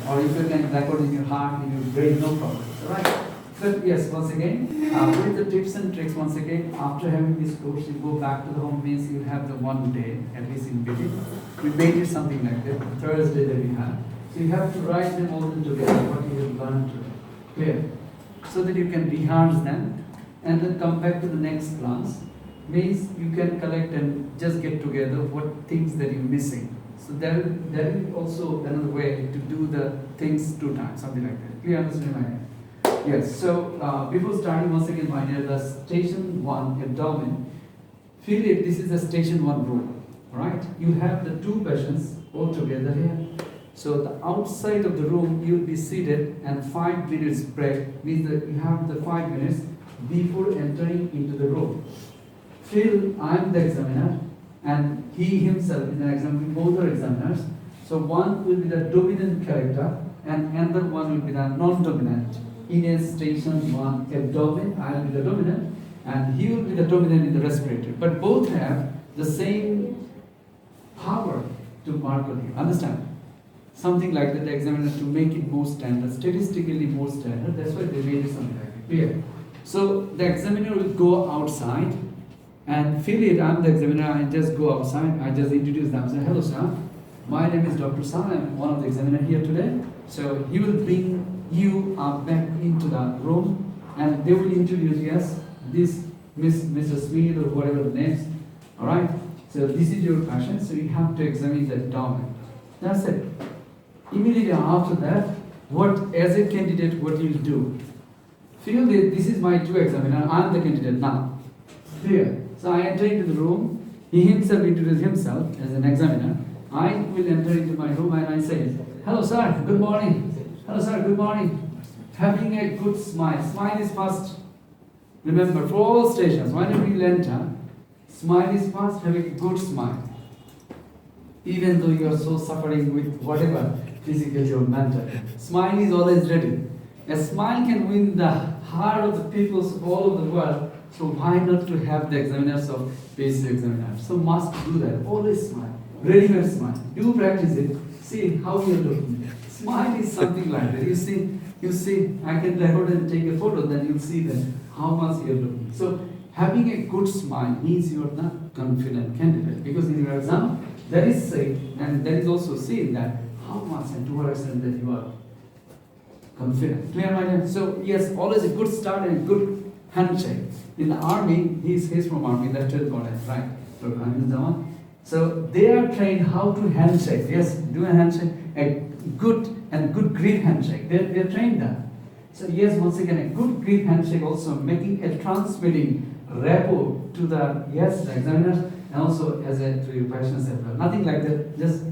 or if you can record in your heart, in your brain, no problem. Right? But yes, once again, with the tips and tricks, once again, after having this course, you go back to the home base, you have the one day, at least in between. We made it something like that, Thursday that we have. So you have to write them all together, what you have learned here, so that you can rehearse them and then come back to the next class. Means you can collect and just get together what things that you're missing. So that is also another way to do the things 2 times, something like that. Clear, understand my name? Yes, so before starting, once again, my dear, the station 1 abdomen, feel it, this is the station 1 room, right? You have the 2 patients all together here. So the outside of the room, you'll be seated and 5 minutes break, means that you have the 5 minutes before entering into the room. Feel I'm the examiner and he himself is an examiner, both are examiners. So one will be the dominant character and another one will be the non-dominant. In a station 1 abdomen, I will be the dominant and he will be the dominant in the respiratory. But both have the same power to mark on you. Understand? Something like that, the examiner, to make it more standard, statistically more standard. That's why they made it something like that. Clear? So the examiner will go outside and feel it, I'm the examiner, I just go outside, I just introduce them, say, hello sir, my name is Dr. Sa, I'm one of the examiner here today. So he will bring you back into the room and they will introduce, yes, this Mr. Smith or whatever the names, alright? So this is your patient, so you have to examine the abdomen. That's it. Immediately after that, what as a candidate, what you will do? Feel that this is my 2 examiner, I'm the candidate now. Clear? So I enter into the room, he himself introduces himself as an examiner. I will enter into my room and I say, hello sir, good morning. Hello sir, good morning. Having a good smile. Smile is first. Remember, for all stations, whenever you enter, smile is first, having a good smile. Even though you are so suffering with whatever, physically or mentally. Smile is always ready. A smile can win the heart of the peoples of all over the world. So why not to have the examiners of PACES examiners? So must do that. Always smile. Ready-made smile. Do practice it. See how you're looking. Smile is something like that. You see, I can record and take a photo, then you'll see then how much you're looking. So having a good smile means you're the confident candidate. Because in your exam, that is said, and that is also seen that how much and to what extent that you are confident. Clear, my dear? So yes, always a good start and a good handshake. In the army, he's from army, Lieutenant Colonel, right? So they are trained how to handshake. Yes, do a handshake, a good grip handshake. They're trained that. So yes, once again, a good grip handshake also making a transmitting rapport to the the examiners and also as to your patients as well. Nothing like that. Just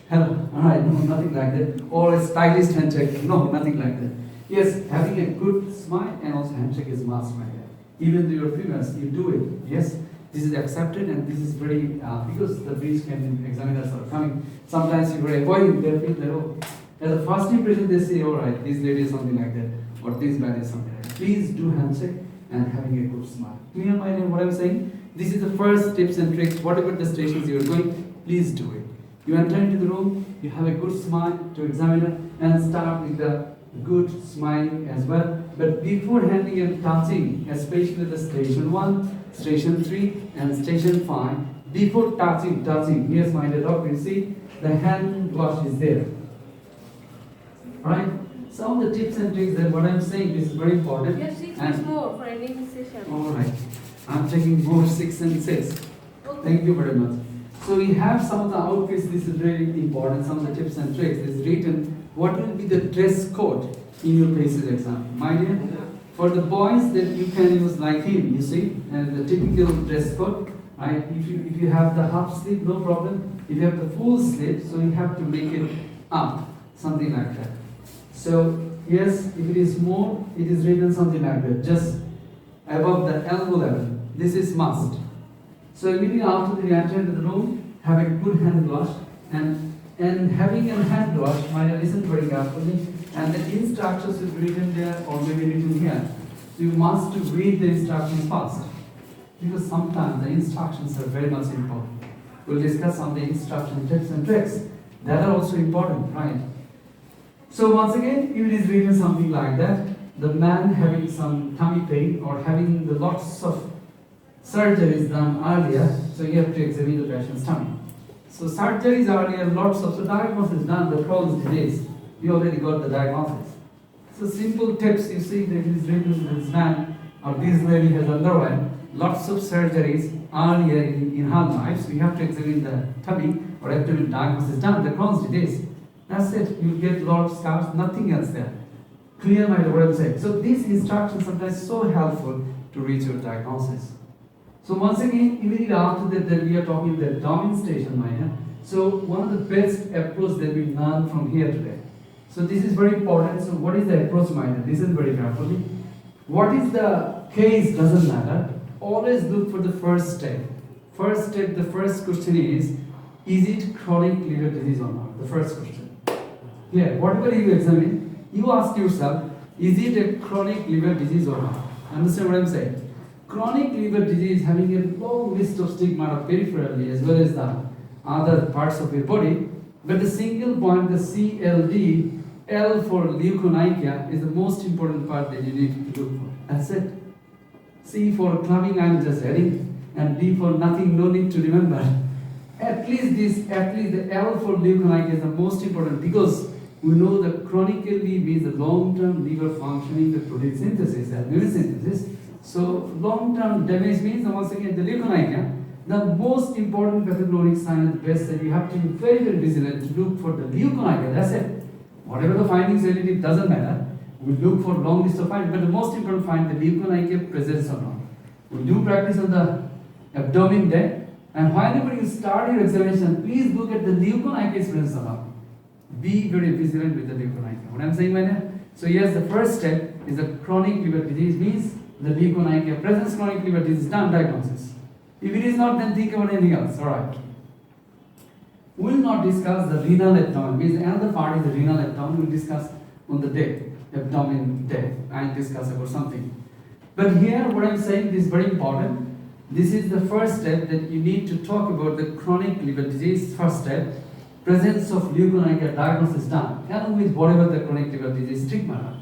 hello, all right, no, nothing like that. Or a stylist handshake. No, nothing like that. Yes, having a good smile and also handshake is must, my dear. Even though you're females, you do it. Yes, this is accepted and this is very, because the breach examiners are coming. Sometimes you are avoiding their people. As a first impression, they say, all right, this lady is something like that, or this man is something like that. Please do handshake and having a good smile. Clear, my dear, what I'm saying? This is the first tips and tricks. Whatever the stations you're going, please do it. You enter into the room, you have a good smile to examiner and start with the good smiling as well. But before handing and touching, especially the station 1, station 3 and station 5, before touching, here's my dear doctor, you see, the hand wash is there. Alright? Some of the tips and tricks that what I'm saying is very important. Yes, 6 is more for ending the session. Alright. I'm taking more 6 and 6. Okay. Thank you very much. So we have some of the outfits, this is very important, some of the tips and tricks. It's written what will be the dress code in your PACES exam. My dear, for the boys that you can use like him, you see, and the typical dress code, right? If you have the half sleeve, no problem. If you have the full sleeve, so you have to make it up, something like that. So yes, if it is more, it is written something like that, just above the elbow level. This is must. So immediately after you enter into the room, have a good hand wash and having a hand wash, mind listen very carefully, and the instructions is written there or maybe written here. So you must read the instructions first, because sometimes the instructions are very much important. We'll discuss some of the instruction tips and tricks that are also important, right? So once again, if it is written something like that, the man having some tummy pain or having the lots of surgeries done earlier, so you have to examine the patient's tummy. So surgeries earlier, lots of, so diagnosis done, the Crohn's disease, we already got the diagnosis. So simple tips, you see that it is written this man or this lady has underwent lots of surgeries earlier in her life, so you have to examine the tummy or abdominal diagnosis done, the Crohn's disease. That's it, you get a lot of scars, nothing else there. Clear my what I'm saying. So these instructions sometimes so helpful to reach your diagnosis. So once again, immediately after that, we are talking the abdomen station minor. So one of the best approach that we learn from here today. So this is very important. So what is the approach minor? Listen very carefully. What is the case doesn't matter. Always look for the first step. First step, the first question is it chronic liver disease or not? The first question. Yeah, whatever you examine, you ask yourself, is it a chronic liver disease or not? Understand what I'm saying? Chronic liver disease having a long list of stigmata peripherally as well as the other parts of your body, but the single point, the CLD, L for leukonychia, is the most important part that you need to look for. That's it. C for clubbing, I'm just adding, and D for nothing, no need to remember. At least the L for leukonychia is the most important because we know that chronically means the long-term liver functioning, the protein synthesis, albumin synthesis. So long-term damage means once again the leukonychia. The most important pathognomonic sign and best that you have to be very, very vigilant to look for the leukonychia. That's it. Whatever the findings relative doesn't matter. We look for long list of findings, but the most important find the leukonychia presence or not. We do practice on the abdomen day, and whenever you start your examination, please look at the leukonychia presence or not. Be very vigilant with the leukonychia. What I'm saying by that? So yes, the first step is the chronic liver disease means the leukonychia presence, chronic liver disease done diagnosis. If it is not, then think about anything else. All right. We will not discuss the renal abdomen. Means another part is the renal abdomen. We will discuss on the day, abdomen day. I will discuss about something. But here, what I'm saying is very important. This is the first step that you need to talk about the chronic liver disease. First step, presence of leukonychia diagnosis done, along with whatever the chronic liver disease stigma.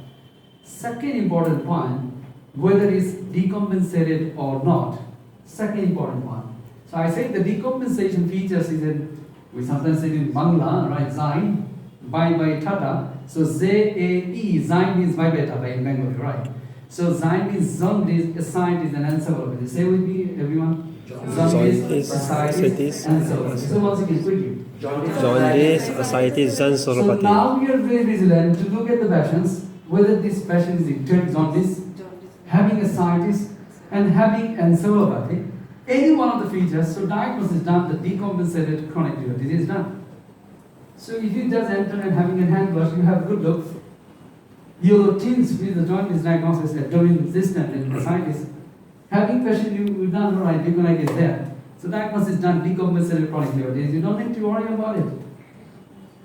Second important point, whether it's decompensated or not. Second important one. So I say the decompensation features is in, we sometimes say in Bangla, right? Zain, by Tata. So Z-A-E, Zain means by Tata in Bengali, right? So Zain means jaundice, ascites, and encephalopathy. Say with me, everyone. Jaundice, ascites, encephalopathy. So once again, quickly. Jaundice, ascites, So encephalopathy. now we are very vigilant to look at the patients, whether this patient is ectopic jaundice, having ascites, and having encephalopathy. Any one of the features, so diagnosis done, the decompensated chronic liver disease done. So if you just enter and having a hand wash, you have good look. Your teams with the jaundice diagnosis, abdominal resistant and ascites. Having patient you done right, leukonychia is there. So diagnosis done, decompensated chronic liver disease. You don't need to worry about it.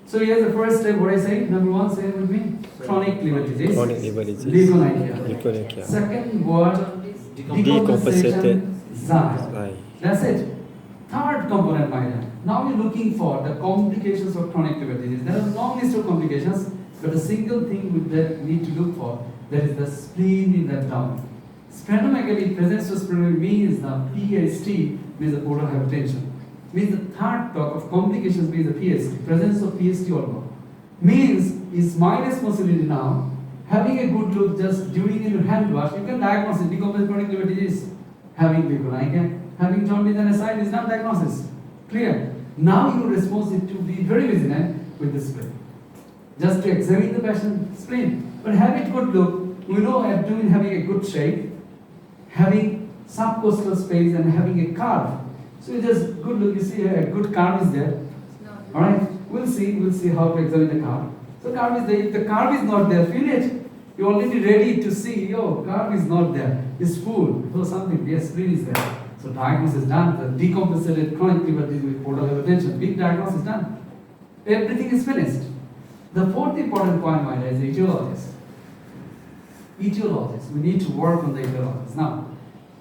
So here's the first step, what I say. Number one, say it with me. Chronic liver disease. Chronic liver disease. Leukonychia. Second word, Decompensated. Right. That's it. Third component, minor. Now we're looking for the complications of chronic liver disease. There are a long list of complications, but a single thing that we need to look for, that is the spleen in the abdomen. Splenomegaly, presence of splenomegaly means the PST, means the portal hypertension. Means the third talk of complications means the PST, presence of PST or not. Means it's my responsibility now, having a good look just during your hand wash, you can diagnose it, decompensated chronic liver disease. Having leukonychia, having jaundice and ascites is not diagnosis. Clear? Now your response is to be very vigilant with the spleen. Just to examine the patient's spleen. But having good look, we know abdomen having a good shape, having subcostal space and having a curve. So you just good look, you see a good curve is there. Alright? We'll see how to examine the curve. So curve is there. If the curve is not there, feel it. You're already ready to see, yo, curve is not there. It's full. So something, yes, spleen is there. So diagnosis is done. The decompensated chronic liver disease with portal hypertension. Big diagnosis done. Everything is finished. The fourth important point, my is etiologist. Etiologist. We need to work on the etiologist. Now,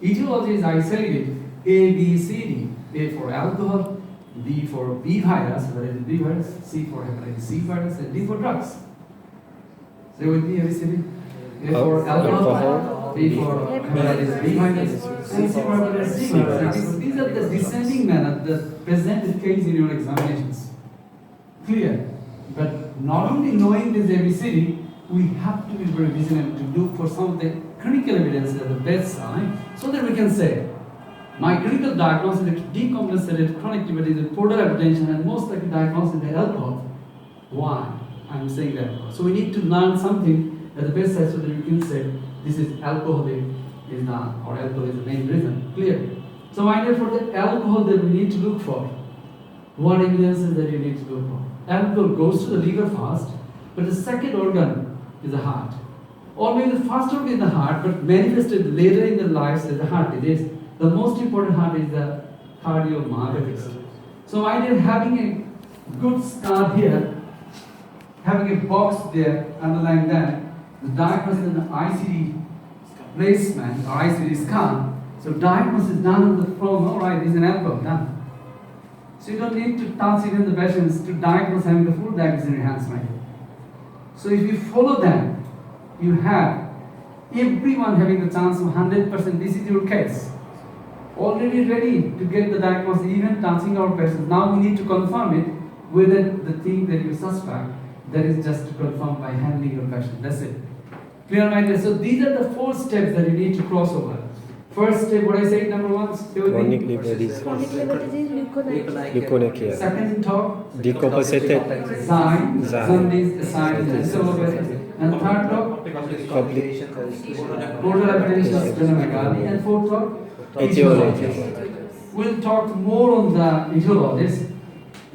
etiology is isolated. A, B, C, D. A for alcohol, B for B virus, hepatitis B virus, C for hepatitis C virus, and D for drugs. Say with me, ABCD. A for alcohol, B for hepatitis B minus, and C for hepatitis C minus. These are the descending manner that present the case in your examinations. Clear? But not only knowing this ABCD, we have to be very vigilant to look for some of the clinical evidence at the bedside, so that we can say, my clinical diagnosis is decompensated chronic liver disease, portal hypertension, and most likely diagnosed with alcohol. Why? I'm saying that. So we need to learn something at the bedside so that we can say this is alcoholic is not, or alcohol is the main reason. Clear? So my dear, for the alcohol that we need to look for, what evidences that you need to look for? Alcohol goes to the liver first, but the second organ is the heart. Or maybe the first organ is the heart, but manifested later in the lives as the heart disease. The most important heart is the cardiomyopathy. So my dear, having a good start here, having a box there underlying that, the diagnosis and the ICD placement or ICD scan. So diagnosis done on the from, alright, this is an alcohol, done. So you don't need to touch even the patients to diagnose having the full diagnosis in your hands, my dear. So if you follow them, you have everyone having the chance of 100%, this is your case. Already ready to get the diagnosis, even touching our patients. Now we need to confirm it whether the thing that you suspect, that is just to confirm by handling your patient. That's it. Clear, my dear? So these are the 4 steps that you need to cross over. First step, what I say, number 1, stay with Chronic me. liver disease. Chronic liver disease, leukonychia. Leukonychia. Second talk, Decompensated. sign, Sign. Sundays, sign, and third talk, Complication. portal hypertension, splenomegaly, and fourth talk, Etiology. We'll talk more on the etiologies.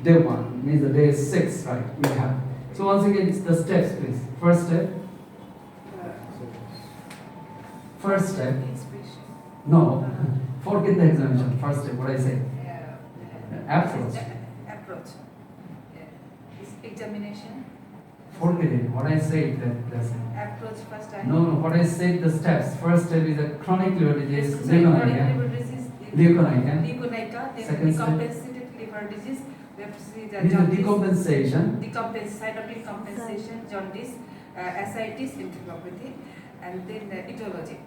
Day 1 means the day 6, right? We have. So once again, it's the steps, please. First step. First step. No, forget the examination. First step, what I say. Approach. Approach. Examination. Forget it. What I say, that's it. Approach first time. No, what I said, the steps. First step is a chronic liver disease, Chronic leukonychia. liver disease. Leukonychia. Leukonychia. Then Second step. decompensated liver disease. We have to see the This is the jaundice. decompensation. Cytopenic compensation, jaundice, ascites, enterocopathy, and then etiology.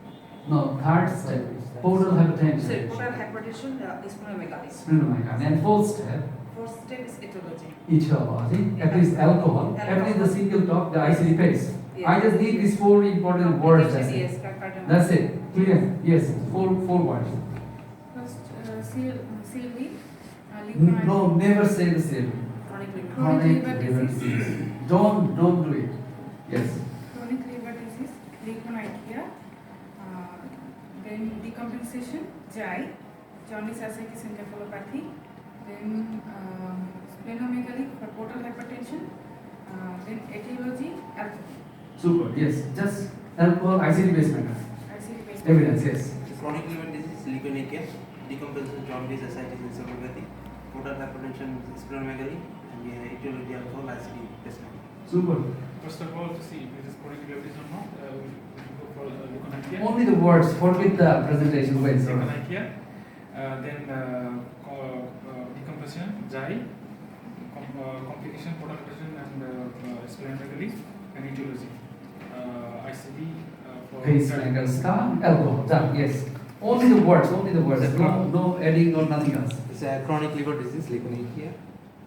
No, third step, portal So hypertension. portal hypertension, splenomegaly. Splenomegaly. And fourth step, Fourth step is etiology. etiology. At least alcohol. At least the single talk, the ICD PACE. Yes. I just need these 4 important words. That's it. Yes, cardiomyopathy. That's it. Clear? Yes. Four words. First, CLV, leukonychia. No, never say the same. Chronic liver. Chronic liver liver disease. disease. Don't do it. Yes. Chronic liver disease, leukonychia, then decompensation, GI, jaundice, ascites, encephalopathy, then splenomegaly for portal hypertension, then etiology, alcohol. Super. Yes. Just alcohol, ICD based matter. ICD based. Evidence. Yes. Chronic liver disease, leukonychia, decompensation, jaundice, ascites, encephalopathy, portal hypertension, splenomegaly, and etiology alcohol, ICD basement. Super. First of all, to see if it is chronic liver disease or not, we should go for leukonychia. Only the words. Forget the presentation. Wait. Sorry. Leukonychia, then decompression, GI, complication, portal hypertension, and splenomegaly, and etiology. ICD for Pacemaker, scar, alcohol. Done. Yes. Only the words. Only the words. No adding or nothing else. It's a chronic liver disease, leukonychia.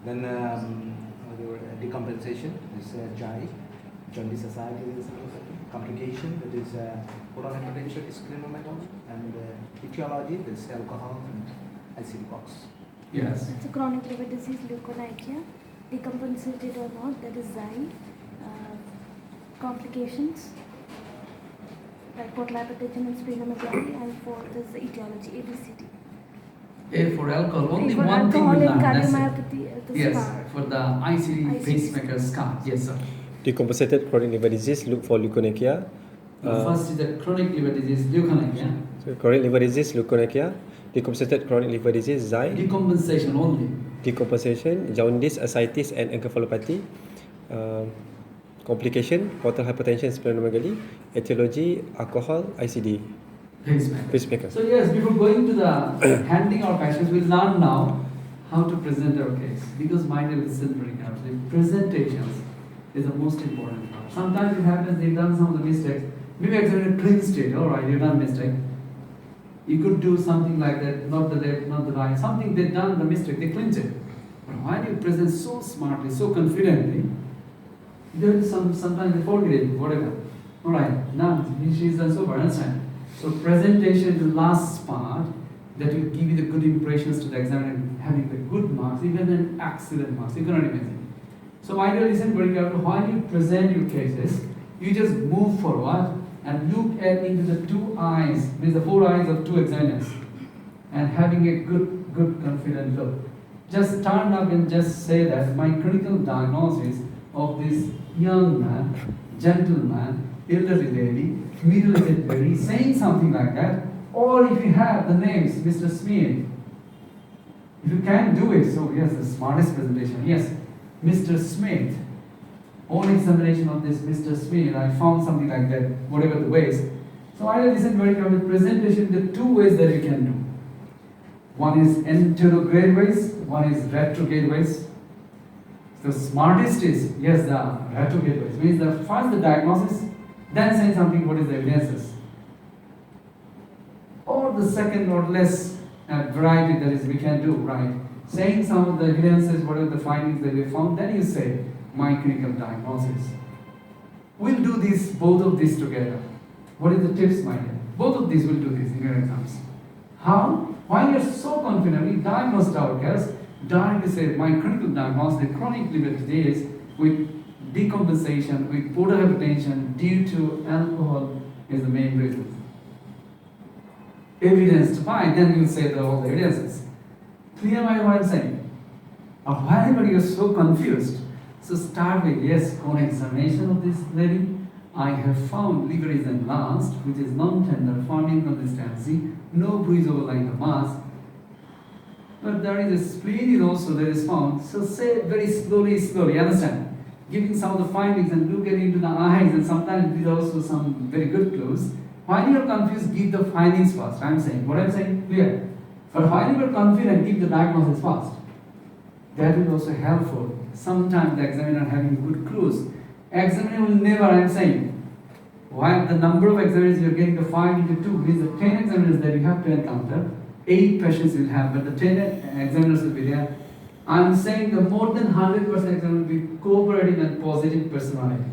Then decompensation is GI, jaundice, ascites, complication, that is portal hypertension, splenomegaly, and etiology, that is alcohol and ICD box. Yes. It's a chronic liver disease, leukonychia, decompensated or not, that is XI. Complications, like portal hypertension and splenomegaly, and fourth is the etiology, ABCD. A for alcohol. Only For one thing alcohol we and learn. That's it. cardiomyopathy, the Yes. scar. For the ICD pacemaker scar. Yes, sir. Decompensated chronic liver disease, look for leukonychia. First is the chronic liver disease, leukonychia. So chronic liver disease, leukonychia. Decompensated chronic liver disease, XI. Decompensation only. Decompensation, jaundice, ascites, and encephalopathy. Complication, portal hypertension, splenomegaly. Etiology, alcohol, ICD. Pacemaker. Pacemaker. So yes, before going to the handling our patients, we learn now how to present our case. Because my dear, listen very carefully. Presentations is the most important part. Sometimes it happens they've done some of the mistakes. Maybe examiner cleansed it, alright, you've done mistake. You could do something like that, not the left, not the right, something they've done the mistake, they cleanse it. But why do you present so smartly, so confidently? There is sometimes they forget it, whatever. Alright, now she's done so far, understand? So presentation is the last part that will give you the good impressions to the examiner, having the good marks, even an excellent marks. You cannot imagine. So my dear, listen very carefully. While you present your cases, you just move forward and look at into the two eyes, means the four eyes of two examiners, and having a good confident look. Just turn up and just say that my clinical diagnosis of this young man, gentleman, elderly lady, middle-aged lady, saying something like that, or if you have the names, Mr. Smith, if you can do it, so yes, the smartest presentation, yes, Mr. Smith, on examination of this Mr. Smith, I found something like that, whatever the ways. So I listen very carefully. Presentation, the two ways that you can do. One is anterograde ways, one is retrograde ways. The smartest is, yes, the retrograde ways. Means the first the diagnosis, then saying something, what is the evidences. Or the second or less variety that is we can do, right? Saying some of the evidences, what are the findings that we found, then you say, my clinical diagnosis. We'll do this, both of these together. What is the tips, my dear? Both of these will do this in your exams. How? While you're so confidently diagnosed our case, directly say, my clinical diagnosis, the chronic liver disease with decompensation, with portal hypertension due to alcohol is the main reason. Evidence to find, then you say all the evidences. Clear what I'm saying? Or whenever you're so confused, so start with, yes, on examination of this lady, I have found liver is enlarged, which is non-tender, forming consistency, no bruise overlying the mass. But there is a spleen is also that is found. So say very slowly, understand? Giving some of the findings and look at into the eyes, and sometimes these are also some very good clues. While you are confused, give the findings first. I'm saying, what I'm saying, clear. But while you are confident, give the diagnosis first. That is also helpful. Sometimes the examiner having good clues. Examiner will never, I'm saying, while the number of examiners you're getting the 5 into 2 means the 10 examiners that you have to encounter, 8 patients will have, but the 10 examiners will be there. I'm saying the more than 100% examiner will be cooperative and positive personality.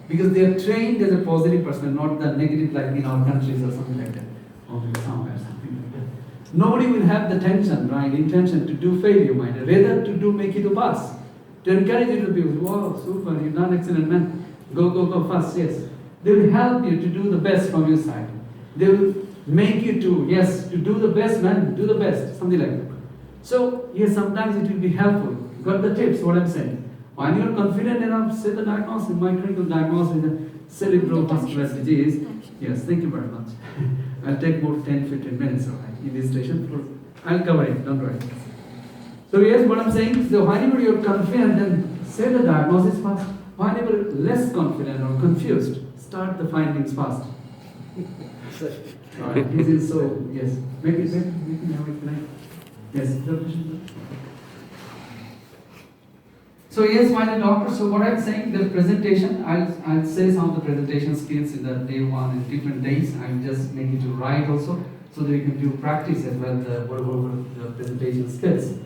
Because they are trained as a positive person, not the negative like in our countries or something like that. Or somewhere, something like that. Nobody will have the tension, right, intention to do failure, mind. Rather to do make it a pass. To encourage you to be, wow, super, you've done excellent, man. Go fast, yes. They will help you to do the best from your side. They will make you to, yes, to do the best, man, do the best, something like that. So, yes, sometimes it will be helpful. Got the tips, what I'm saying. When you're confident enough, say the diagnosis. My clinical diagnosis is a cerebrovascular disease. Yes, thank you very much. I'll take more 10-15 minutes in this session. I'll cover it, don't worry. So yes, what I'm saying is, whenever you're confident, then say the diagnosis first. Whenever less confident or confused, start the findings first. Alright, this is so, yes. Make it have it tonight. Yes, so yes, my doctor, so what I'm saying, the presentation, I'll say some of the presentation skills in the day one and different days. I'll just make it to write also, so that you can do practice as well, the presentation skills.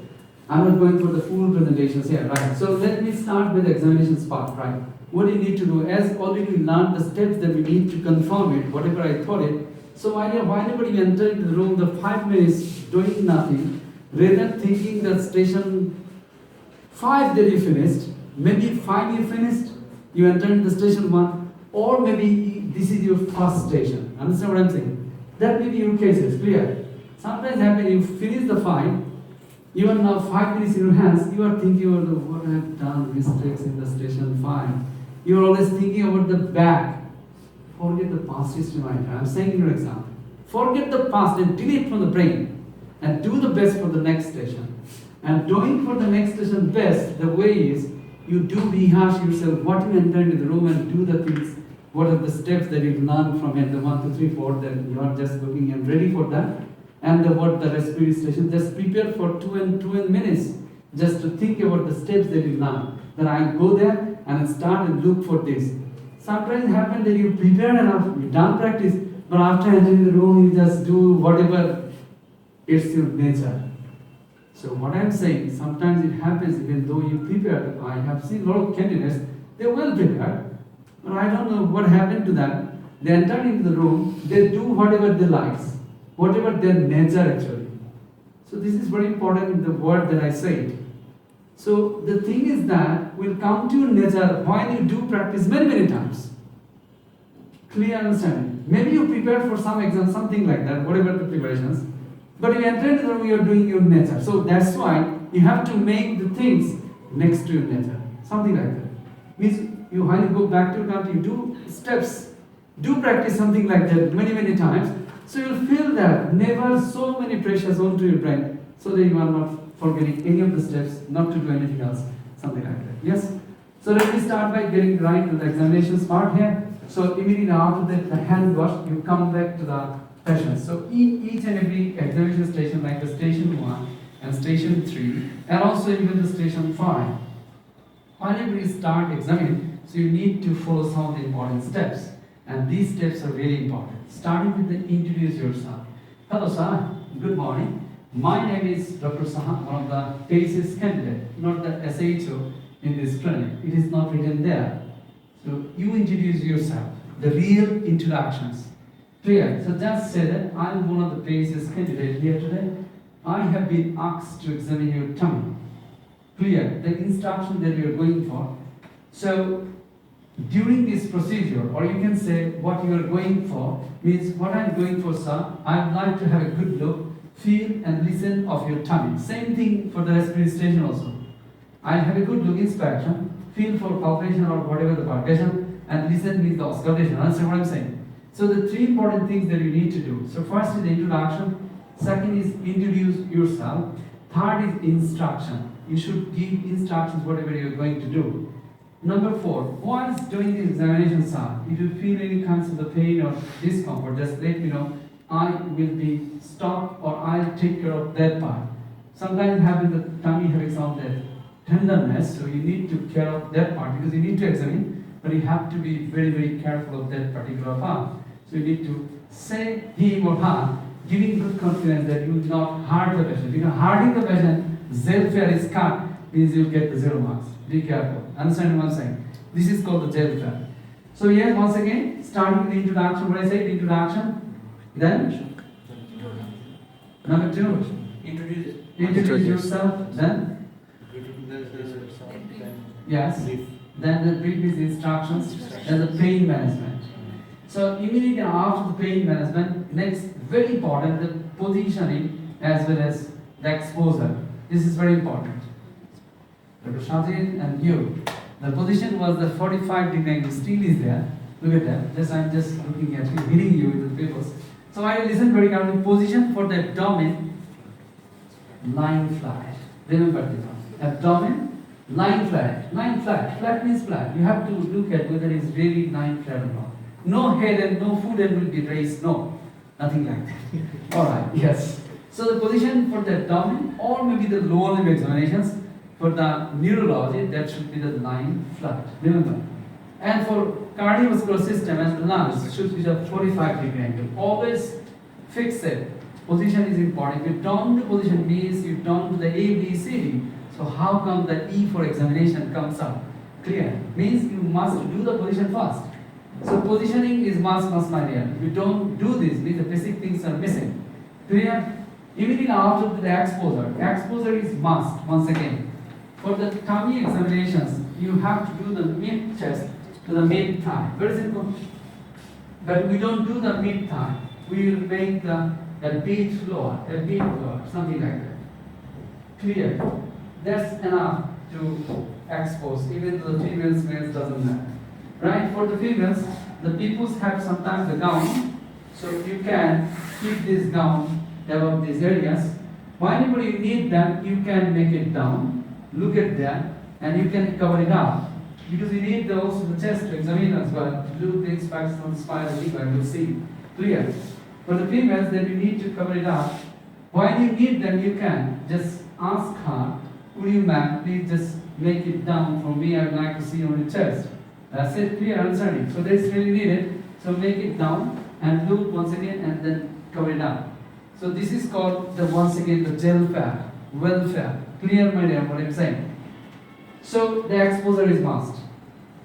I'm not going for the full presentations here, right? So let me start with the examinations part, right? What do you need to do? As already we learned the steps that we need to confirm it, whatever I thought it. So whenever you enter into the room, the 5 minutes doing nothing, rather thinking that station 5 that you finished, maybe 5 you finished, you entered the station 1, or maybe this is your first station. Understand what I'm saying? That may be your cases, clear. Sometimes happen, you finish the 5, you are now 5 minutes in your hands, you are thinking about what I have done, mistakes in the station 5. You are always thinking about the back. Forget the past history, my friend. I'm saying in your exam. Forget the past and delete from the brain. And do the best for the next station. And doing for the next station best, the way is, you do rehash yourself what you enter into the room and do the things, what are the steps that you've learned from it, the 1, 2, 3, 4, that you are just looking and ready for that. And the respiratory station, just prepare for 2 minutes, just to think about the steps that you learn. Then I go there and start and look for this. Sometimes it happens that you prepare enough, you done practice, but after entering the room, you just do whatever, it's your nature. So what I'm saying, sometimes it happens even though you prepare. I have seen a lot of candidates, they're well prepared, but I don't know what happened to them. They enter into the room, they do whatever they like, whatever their nature actually. So this is very important in the word that I say. So the thing is that will come to your nature when you do practice many times. Clear understanding. Maybe you prepared for some exam, something like that, whatever the preparations. But you enter into the room, you are doing your nature. So that's why you have to make the things next to your nature. Something like that. Means you when you go back to your country, you do steps, do practice something like that many times. So you'll feel that never so many pressures onto your brain, so that you are not forgetting any of the steps, not to do anything else, something like that. Yes? So let me start by getting right to the examinations part here. So immediately after that, the hand wash, you come back to the sessions. So each and every examination station, like the station 1 and station 3, and also even the station 5. Whenever you start examining, so you need to follow some of the important steps. And these steps are very important. Starting with the introduce yourself. Hello sir, good morning. My name is Dr. Saha, one of the PACES candidate, not the SHO in this clinic. It is not written there. So you introduce yourself, the real introductions. Clear? So just say that I am one of the PACES candidate here today. I have been asked to examine your tummy. Clear? The instruction that you are going for. So during this procedure, or you can say what you are going for, means what I am going for, sir, I would like to have a good look, feel and listen of your tummy. Same thing for the respiratory station also. I'll have a good look inspection, feel for palpation or whatever the palpation, and listen means the auscultation. Understand what I'm saying? So the three important things that you need to do. So first is the introduction, second is introduce yourself, third is instruction. You should give instructions whatever you're going to do. Number 4, whilst doing the examination, sir, if you feel any kinds of the pain or discomfort, just let me know. I will be stopped or I'll take care of that part. Sometimes having the tummy having some of that tenderness, so you need to care of that part because you need to examine, but you have to be very careful of that particular part. So you need to say him or her, giving good confidence that you will not hurt the patient. Because hurting the patient, jail fare is cut, means you'll get the 0 marks. Be careful. Understand what I'm saying? This is called the jail fare. So here, once again, starting with the introduction. What I said, introduction. Then, number 2, introduce yourself. Then, yes. Then the brief is instructions. Then the pain management. So immediately after the pain management, next very important, the positioning as well as the exposure. This is very important. Dr. Shazin and you, the position was the 45-degree angle, still is there. Look at that. I'm just looking at you, hitting you with the papers. So I listen very carefully. Position for the abdomen, lying flat. Remember this one. Abdomen, lying flat. Lying flat. Flat means flat. You have to look at whether it's really lying flat or not. No head and no foot end will be raised. No. Nothing like that. Alright, yes. So the position for the abdomen or maybe the lower limb examinations, for the neurology, that should be the lying flat. Remember. And for cardiovascular system and the lungs, should be the 45-degree angle. Always fix it. Position is important. If you turn the position means you turn to the A, B, C, D. So how come the E for examination comes up? Clear. Means you must do the position first. So positioning is must my dear. If you don't do this, means the basic things are missing. Clear? Immediately after the exposure. Exposure is must once again. For the tummy examinations, you have to do the mid chest to the mid thigh. Very simple. But we don't do the mid thigh. We will make a bit lower, something like that. Clear? That's enough to expose, even though the females, males doesn't matter. Right? For the females, the peoples have sometimes a gown, so you can keep this gown above these areas. Whenever you need them, you can make it down. Look at that, and you can cover it up. Because you need also the chest to examine as well, to do the inspection on the spinal ligament, you'll see. Clear? For the females, then you need to cover it up. When you need them, you can just ask her, would you ma'am, please just make it down. For me, I would like to see on your chest. That's it, clear understanding. So this really needed. So make it down and loop once again and then cover it up. So this is called the once again the gel fat, well fat. Clear, my dear, what I'm saying? So the exposure is must.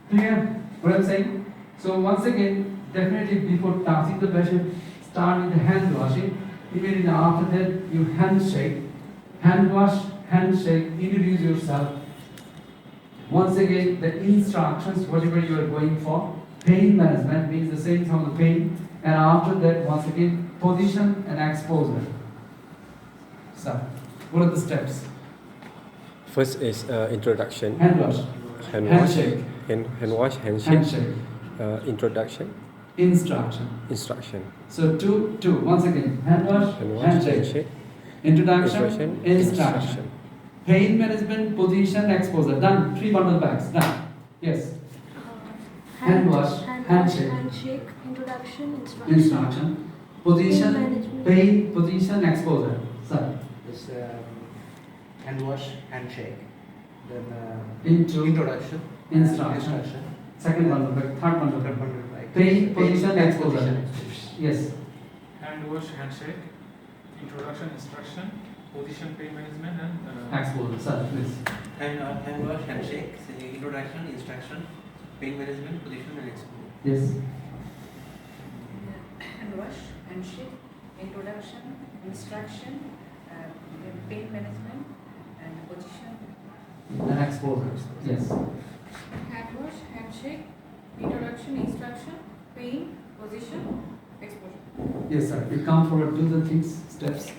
Clear what I'm saying? So once again, definitely before touching the patient, start with the hand washing. Immediately after that, you handshake, hand wash, handshake, introduce yourself. Once again, the instructions, whatever you are going for, pain management means the same from the pain, and after that, once again, position and exposure. So, what are the steps? First is introduction. Hand wash, Hand wash. handshake, Hand wash. Handshake. handshake, Introduction. instruction. Instruction. So two. Once again, hand wash, Hand wash. handshake, Handshake. introduction, instruction. Pain management, position, exposure. Done. 3 bundle bags. Done. Yes. Hand wash, handshake. handshake, introduction, instruction. Instruction. Position, management. pain, position, exposure. Sir. This hand wash, handshake. Then Into introduction. instruction. Second bundle bag. Third bundle bag. Pain, position, exposure. Yes. Hand wash, handshake, introduction, instruction, position, pain management, and Exposure. Sir, please. Hand wash, handshake, introduction, instruction, pain management, position and exposure. Yes. Hand wash, handshake, introduction, instruction, then pain management and position. And exposure. Yes. Hand wash, handshake, introduction, instruction, pain, position, exposure. Yes, sir. You come forward, do the things, steps.